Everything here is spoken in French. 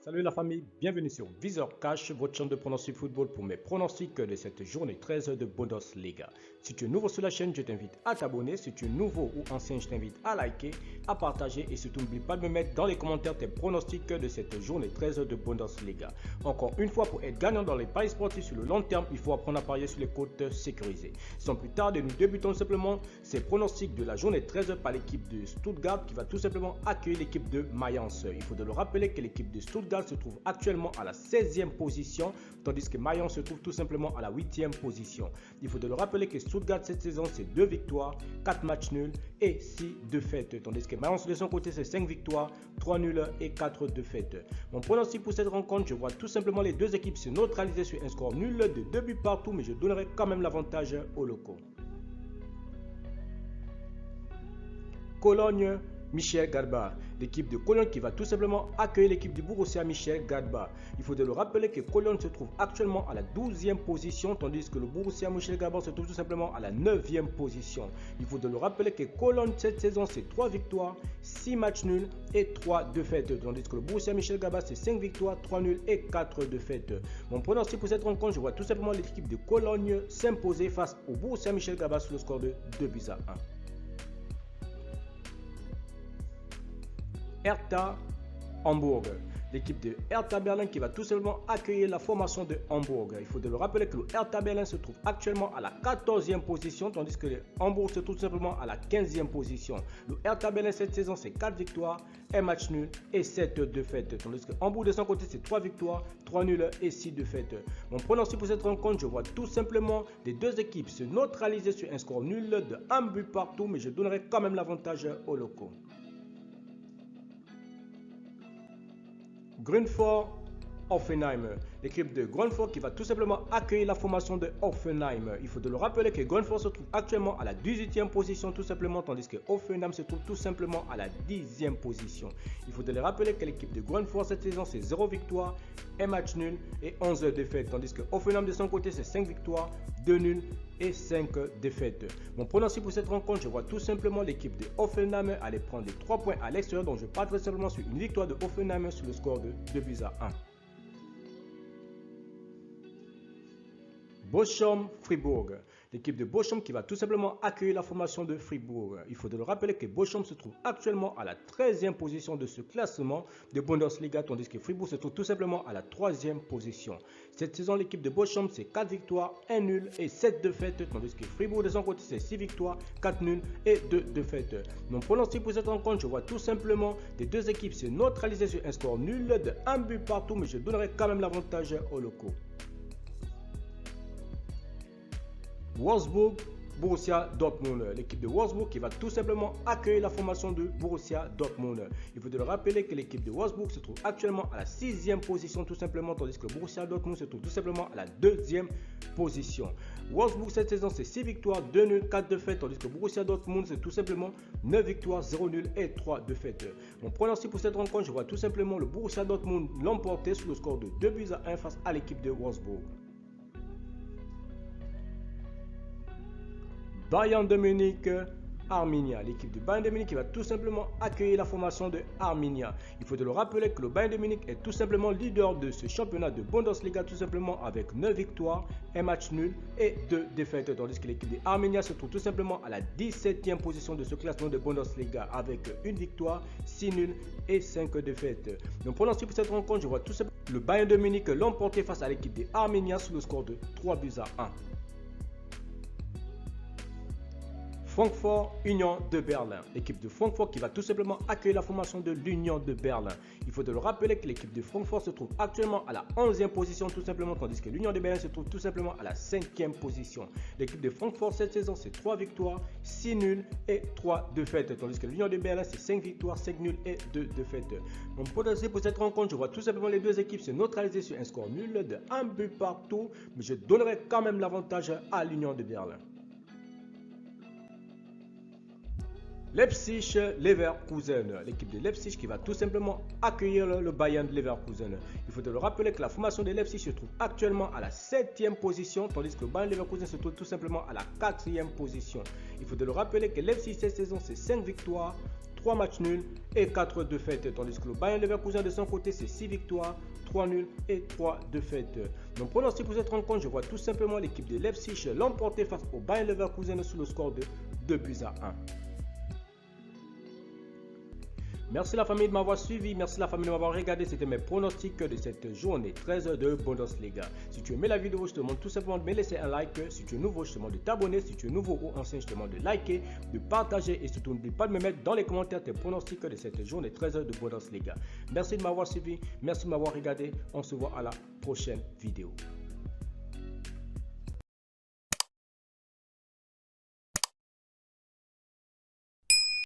Salut la famille, bienvenue sur Visor Cash, votre chaîne de pronostic football pour mes pronostics de cette journée 13 de Bundesliga. Si tu es nouveau sur la chaîne, je t'invite à t'abonner. Si tu es nouveau ou ancien, je t'invite à liker, à partager et surtout n'oublie pas de me mettre dans les commentaires tes pronostics de cette journée 13 de Bundesliga. Encore une fois, pour être gagnant dans les paris sportifs sur le long terme, il faut apprendre à parier sur les cotes sécurisées. Sans plus tarder, nous débutons simplement ces pronostics de la journée 13 par l'équipe de Stuttgart qui va tout simplement accueillir l'équipe de Mayence. Il faut de le rappeler que l'équipe de Stuttgart se trouve actuellement à la 16e position, tandis que Mayence se trouve tout simplement à la 8e position. Il faut de le rappeler que Stuttgart cette saison c'est 2 victoires, 4 matchs nuls et 6 défaites, tandis que Mayence de son côté c'est 5 victoires, 3 nuls et 4 défaites. Mon pronostic pour cette rencontre, je vois tout simplement les deux équipes se neutraliser sur un score nul de 2 buts partout, mais je donnerai quand même l'avantage aux locaux. Cologne, Michel Gadbach. L'équipe de Cologne qui va tout simplement accueillir l'équipe du Borussia Michel Gadbach. Il faut de le rappeler que Cologne se trouve actuellement à la 12e position, tandis que le Borussia Michel Gadbach se trouve tout simplement à la 9e position. Il faut de le rappeler que Cologne cette saison c'est 3 victoires, 6 matchs nuls et 3 défaites, tandis que le Borussia Michel Gadbach c'est 5 victoires, 3 nuls et 4 défaites. Mon pronostic pour cette rencontre, je vois tout simplement l'équipe de Cologne s'imposer face au Borussia Michel Gadbach sur le score de 2-1. Hertha Hambourg. L'équipe de Hertha Berlin qui va tout simplement accueillir la formation de Hambourg. Il faut de le rappeler que le Hertha Berlin se trouve actuellement à la 14e position, tandis que le Hambourg se trouve tout simplement à la 15e position. Le Hertha Berlin cette saison c'est 4 victoires, 1 match nul et 7 défaites, tandis que Hambourg de son côté c'est 3 victoires, 3 nuls et 6 défaites. Mon pronostic pour cette rencontre, je vois tout simplement les deux équipes se neutraliser sur un score nul de 1 but partout, mais je donnerai quand même l'avantage aux locaux. Grünfort Hoffenheim. L'équipe de Grünfort qui va tout simplement accueillir la formation de Hoffenheim. Il faut de le rappeler que Grünfort se trouve actuellement à la 18e position tout simplement, tandis que Hoffenheim se trouve tout simplement à la 10e position. Il faut de le rappeler que l'équipe de Grünfort cette saison c'est 0 victoire, 1 match nul et 11 défaites, tandis que Hoffenheim de son côté c'est 5 victoires, 2 nuls et 5 défaites. Mon pronostic pour cette rencontre, je vois tout simplement l'équipe de Hoffenheim aller prendre les 3 points à l'extérieur, donc je parterai simplement sur une victoire de Hoffenheim sur le score de 2-1. Bochum-Fribourg. L'équipe de Bochum qui va tout simplement accueillir la formation de Fribourg. Il faut de le rappeler que Bochum se trouve actuellement à la 13e position de ce classement de Bundesliga, tandis que Fribourg se trouve tout simplement à la 3e position. Cette saison, l'équipe de Bochum c'est 4 victoires, 1 nul et 7 défaites, tandis que Fribourg de son côté c'est 6 victoires, 4 nuls et 2 défaites. Mon pronostic pour cette rencontre, je vois tout simplement les deux équipes se neutraliser sur un score nul de 1 but partout, mais je donnerai quand même l'avantage aux locaux. Wolfsburg, Borussia Dortmund. L'équipe de Wolfsburg qui va tout simplement accueillir la formation de Borussia Dortmund. Il faut de le rappeler que l'équipe de Wolfsburg se trouve actuellement à la 6e position tout simplement, tandis que le Borussia Dortmund se trouve tout simplement à la 2e position. Wolfsburg cette saison c'est 6 victoires, 2 nuls, 4 défaites, tandis que Borussia Dortmund c'est tout simplement 9 victoires, 0 nuls et 3 défaites. Mon pronostic pour cette rencontre, je vois tout simplement le Borussia Dortmund l'emporter sur le score de 2-1 face à l'équipe de Wolfsburg. Bayern de Munich, Arminia. L'équipe de Bayern de Munich qui va tout simplement accueillir la formation de Arminia. Il faut de le rappeler que le Bayern de Munich est tout simplement leader de ce championnat de Bundesliga tout simplement avec 9 victoires, 1 match nul et 2 défaites, tandis que l'équipe de Arminia se trouve tout simplement à la 17e position de ce classement de Bundesliga avec 1 victoire, 6 nuls et 5 défaites. Donc pour l'instant pour cette rencontre, je vois tout simplement le Bayern de Munich l'emporter face à l'équipe de Arminia sur le score de 3-1. Francfort, Union de Berlin. L'équipe de Francfort qui va tout simplement accueillir la formation de l'Union de Berlin. Il faut de le rappeler que l'équipe de Francfort se trouve actuellement à la 11e position tout simplement, tandis que l'Union de Berlin se trouve tout simplement à la 5e position. L'équipe de Francfort cette saison c'est 3 victoires, 6 nuls et 3 défaites, tandis que l'Union de Berlin c'est 5 victoires, 5 nuls et 2 défaites. Mon pronostic pour cette rencontre, je vois tout simplement les deux équipes se neutraliser sur un score nul de 1 but partout, mais je donnerai quand même l'avantage à l'Union de Berlin. Leipzig-Leverkusen. L'équipe de Leipzig qui va tout simplement accueillir le Bayern de Leverkusen. Il faut de le rappeler que la formation de Leipzig se trouve actuellement à la 7e position, tandis que le Bayern de Leverkusen se trouve tout simplement à la 4e position. Il faut de le rappeler que Leipzig cette saison c'est 5 victoires, 3 matchs nuls et 4 défaites. Tandis que le Bayer Leverkusen de son côté, c'est 6 victoires, 3 nuls et 3 défaites. Mon pronostic pour cette rencontre, je vois tout simplement l'équipe de Leipzig l'emporter face au Bayer Leverkusen sur le score de 2-1. Merci la famille de m'avoir suivi, merci la famille de m'avoir regardé, c'était mes pronostics de cette journée 13 de Bundesliga. Si tu aimais la vidéo, je te demande tout simplement de me laisser un like. Si tu es nouveau, je te demande de t'abonner. Si tu es nouveau ou ancien, je te demande de liker, de partager et surtout n'oublie pas de me mettre dans les commentaires tes pronostics de cette journée 13 de Bundesliga. Merci de m'avoir suivi, merci de m'avoir regardé, on se voit à la prochaine vidéo.